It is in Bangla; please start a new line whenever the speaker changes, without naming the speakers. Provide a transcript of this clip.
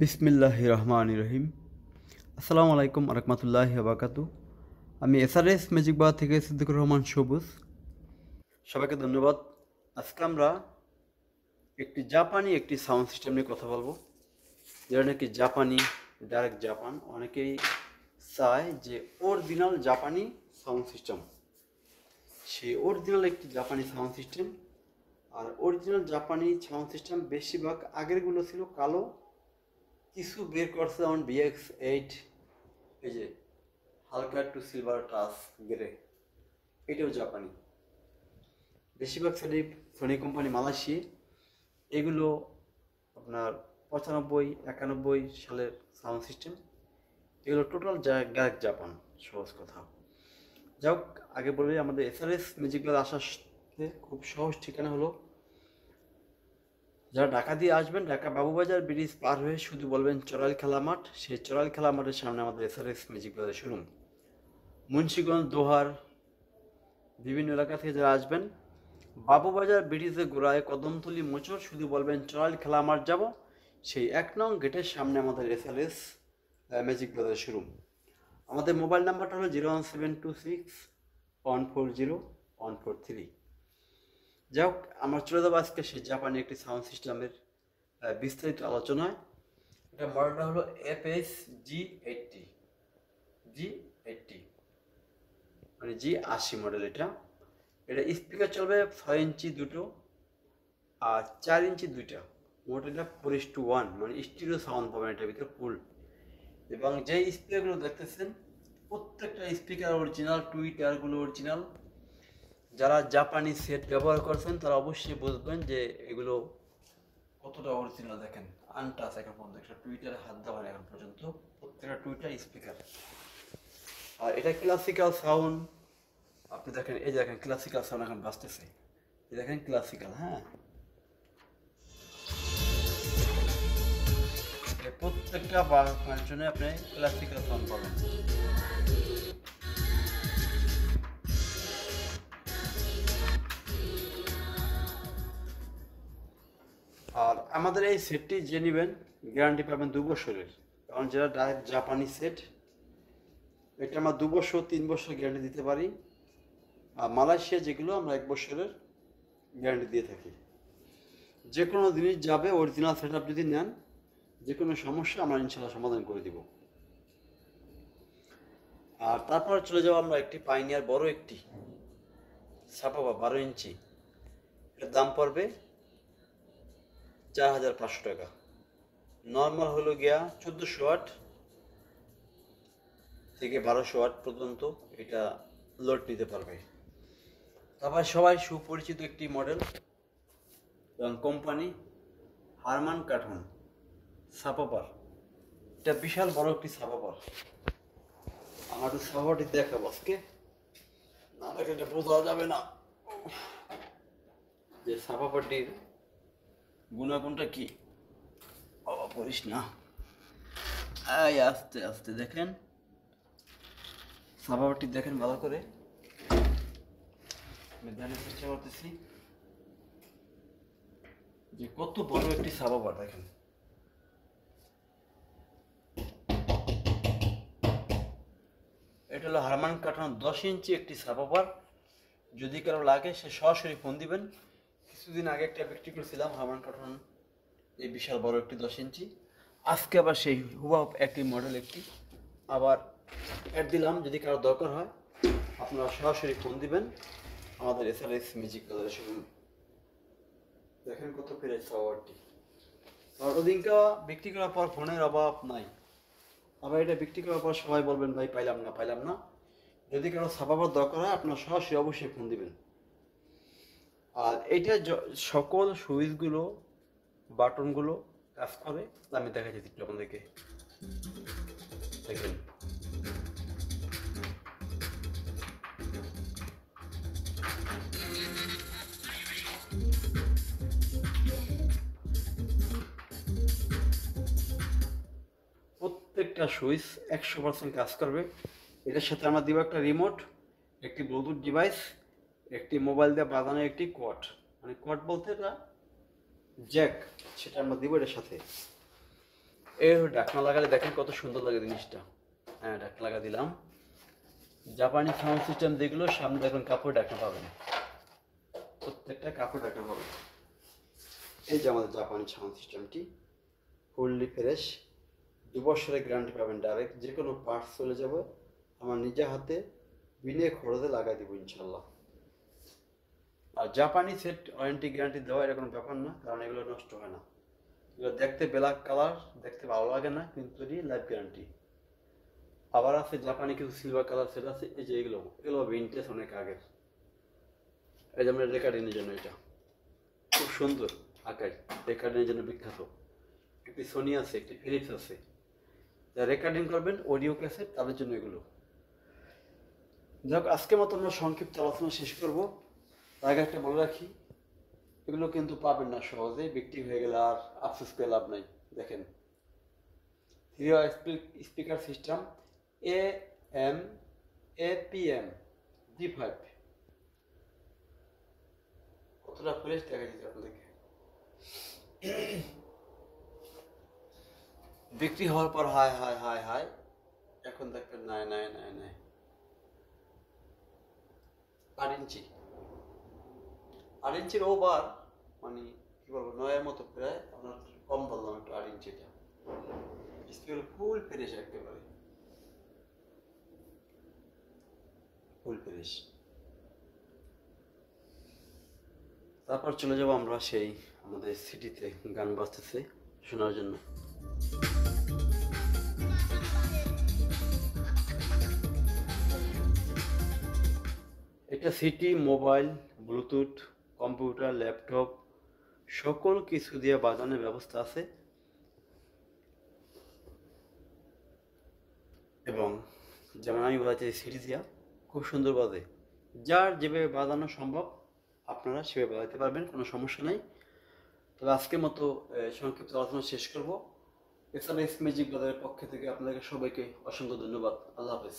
বিসমিল্লাহির রহমানির রহিম। আসসালামু আলাইকুম রহমতুল্লাহি বারাকাতু। আমি এসআরএস ম্যাজিক বার থেকে সিদ্দিকুর রহমান সবুজ। সবাইকে ধন্যবাদ। আজকে আমরা একটি সাউন্ড সিস্টেম নিয়ে কথা বলবো, যেটা নাকি জাপানি, ডাইরেক্ট জাপান। অনেকেই চায় যে অরিজিনাল জাপানি সাউন্ড সিস্টেম, সেই অরিজিনাল একটি জাপানি সাউন্ড সিস্টেম। আর অরিজিনাল জাপানি সাউন্ড সিস্টেম বেশিরভাগ আগেরগুলো ছিল কালো, কিছু বের করছে যেমন BX8, এই যে হালকা একটু সিলভার টাচ গ্রে, এটাও জাপানি। বেশিরভাগ সোনি কোম্পানি মালয়েশিয়া, এগুলো আপনার 95-91 সালের সাউন্ড সিস্টেম। এগুলো টোটাল জাপান, সহজ কথা। যাক, আগে বলে আমাদের এসআরএস ম্যাজিক বার আসার খুব সহজ ঠিকানা হলো, যারা ঢাকা দিয়ে আসবেন, ঢাকা বাবুবাজার ব্রিজ পার হয়ে শুধু বলবেন চড়াইল খেলা মাঠ। সেই চড়াইল খেলা মাঠের সামনে আমাদের এসআরএস ম্যাজিক বাজার শোরুম। মুন্সিগঞ্জ, দোহার, বিভিন্ন এলাকা থেকে যারা আসবেন, বাবুবাজার ব্রিজের গোড়ায় কদমতলি মোচড় শুধু বলবেন চড়াইল খেলা মাঠ যাব, সেই 1 নং গেটের সামনে আমাদের এসআরএস ম্যাজিক বাজার শোরুম। আমাদের মোবাইল নাম্বারটা হলো 01726140143। যাই হোক, আমরা চলে যাবো আজকে সেই জাপানি একটি সাউন্ড সিস্টেমের বিস্তারিত আলোচনায়। এটা মডেলটা হলো FS-G80 মানে G80 মডেল। এটা স্পিকার চলবে 6 ইঞ্চি দুটো আর 4 ইঞ্চি দুইটা। মোট এটা 4:1 মানে স্টিরিও সাউন্ড পাবেন এটার ভিতরে ফুল। এবং যে স্পিকারগুলো দেখতেছেন প্রত্যেকটা স্পিকার অরিজিনাল, টুইটারগুলো অরিজিনাল। যারা জাপানি সেট ব্যবহার করছেন তারা অবশ্যই বুঝবেন যে এগুলো কতটা অরিজিনাল। দেখেন আনটাচ এখন পর্যন্ত, একটা টুইটারে হাত দেওয়া এখন পর্যন্ত, প্রত্যেকটা টুইটার স্পিকার। আর এটা ক্লাসিক্যাল সাউন্ড। আপনি দেখেন, এই দেখেন ক্লাসিক্যাল সাউন্ড এখন বাজতেছে, এই দেখেন ক্লাসিক্যাল। হ্যাঁ, প্রত্যেকটা ফাংশনে আপনি ক্লাসিক্যাল সাউন্ড পাবেন। আর আমাদের এই সেটটি যে নেবেন গ্যারান্টি পাবেন 2 বছরের, কারণ যেটা ডাইরেক্ট জাপানি সেট, এটা আমরা 2 বছর 3 বছর গ্যারান্টি দিতে পারি। আর মালয়েশিয়া যেগুলো আমরা 1 বছরের গ্যারান্টি দিয়ে থাকি। যে কোনো জিনিস যাবে, অরিজিনাল সেট আপ যদি নেন, যে কোনো সমস্যা আমরা ইনশাল্লাহ সমাধান করে দিব। আর তারপর চলে যাবো আমরা একটি পাইনিয়ার বড় একটি ছাপাবা 12 ইঞ্চি। এর দাম পড়বে 4500 টাকা। নর্মাল হলো গিয়া 1400 ওয়াট থেকে 1200 ওয়াট পর্যন্ত এটা লোড নিতে পারবে। তারপর সবাই সুপরিচিত একটি মডেল এবং কোম্পানি হারমান কার্টন সাপাপার। এটা বিশাল বড় একটি সাপাপার। আমার সাপাপারটি দেখাবো আজকে, না দেখে এটা বোঝা যাবে না যে সাপাপারটির গুণাগুণটা কি। বাবা পড়িস না, আস্তে আস্তে দেখেন সাপাপারটি, দেখেন ভালো করে। আমি দেখানোর চেষ্টা করতেছি যে কত বড় একটি সাপাপার। দেখেন এটা হলো হারমান কার্টন 10 ইঞ্চি একটি সাপাপার। যদি কারো লাগে সে সরাসরি ফোন দিবেন। কিছুদিন আগে একটা বিক্রি করেছিলাম হারমান কার্টন এই বিশাল বড় একটি 10 ইঞ্চি। আজকে আবার সেই হুবহু একটি মডেল একটি আবার অ্যাড দিলাম। যদি কারো দরকার হয় আপনারা সরাসরি ফোন দিবেন আমাদের এসআরএস ম্যাজিক বাজারে শুরু। দেখেন কত প্রাইস সাপাপারটি। আর ওদিনকা বিক্রি করার পর ফোনের অভাব নাই। আবার এটা বিক্রি করার পর সবাই বলবেন ভাই পাইলাম না। যদি কারো সাপাপার দরকার হয় আপনারা সরাসরি অবশ্যই ফোন দিবেন। আর এইটা সকল সুইচগুলো, বাটনগুলো কাজ করে। আমি দেখা যেতে একটু আপনাদেরকে দেখেন। প্রত্যেকটা সুইচ 100% কাজ করবে। এটার সাথে আমরা দিব একটা রিমোট, একটি ব্লুটুথ ডিভাইস, একটি মোবাইল দিয়ে বাজানোর একটি কোয়াড, মানে কোয়াড বলতে এটা জ্যাক, সেটা আমরা দিব এটার সাথে। এর ঢাকনা লাগালে দেখেন কত সুন্দর লাগে জিনিসটা। হ্যাঁ, ঢাকনা লাগা দিলাম। জাপানি সাউন্ড সিস্টেম যেগুলো সামনে দেখবেন কাপড় ঢাকনা পাবেন, প্রত্যেকটা কাপড় ঢাকনা পাবেন। এই যে আমাদের জাপানি সাউন্ড সিস্টেমটি ফুললি ফ্রেশ, 2 বছরের গ্যারান্টি পাবেন। ডাইরেক্ট যে কোনো পার্টস চলে যাবে আমার নিজে হাতে বিনে খরচে লাগাই দেবো ইনশাল্লাহ। আর জাপানি সেট ওয়ারেন্টি গ্যারান্টি দেওয়া এটা কোনো ব্যাপার না, কারণ এগুলো নষ্ট হয় না। এগুলো দেখতে ব্ল্যাক কালার, দেখতে ভালো লাগে না, কিন্তু লাইফ গ্যারান্টি। আবার আছে জাপানি কিছু সিলভার কালার সেট আছে, এই যে এগুলো ভিনটেজ অনেক আগের। এই যে আমরা রেকর্ডিংয়ের জন্য এটা খুব সুন্দর আকাই, রেকর্ডিংয়ের জন্য বিখ্যাত। একটি সোনি আছে, একটি ফিলিপস আছে, যারা রেকর্ডিং করবেন অডিও ক্যাসেট তাদের জন্য এগুলো। যাক, আজকের মতো আমরা সংক্ষিপ্ত আলোচনা শেষ করব। তার আগে একটা বলে রাখি, এগুলো কিন্তু পাবেন না সহজে, বিক্রি হয়ে গেলে আর আফসোস করে লাভ নাই। দেখেন, 3 speaker system AM APM D5, কতটা ফ্রেশ দেখা যাচ্ছে আপনাদেরকে। বিক্রি হওয়ার পর হাই হাই হাই হাই, এখন দেখবেন নাই নাই নাই নাই। 8 ইঞ্চির ওভার, মানে কি বলবো, 9-এর মতো প্রায়, আপনার কম বললাম একটু। 8 ইঞ্চিটা স্পিকার ফুল ফ্রেশ, একেবারে ফুল ফ্রেশ। তারপর চলে যাবো আমরা সেই আমাদের সিটিতে গান বাজতেছে শোনার জন্য। এটা city mobile, Bluetooth, computer, laptop সকল কিছু দিয়ে বাজানোর ব্যবস্থা আছে, এবং যেমন আমি বাজাচ্ছি সিটি দিয়া খুব সুন্দর বাজে। যার যেভাবে বাজানো সম্ভব আপনারা সেভাবে বাজাতে পারবেন, কোনো সমস্যা নেই। তবে আজকের মতো সংক্ষিপ্ত আলোচনা শেষ করব। এছাড়া এস ম্যাজিক বাজারের পক্ষ থেকে আপনাদের সবাইকে অসংখ্য ধন্যবাদ। আল্লাহ হাফেজ।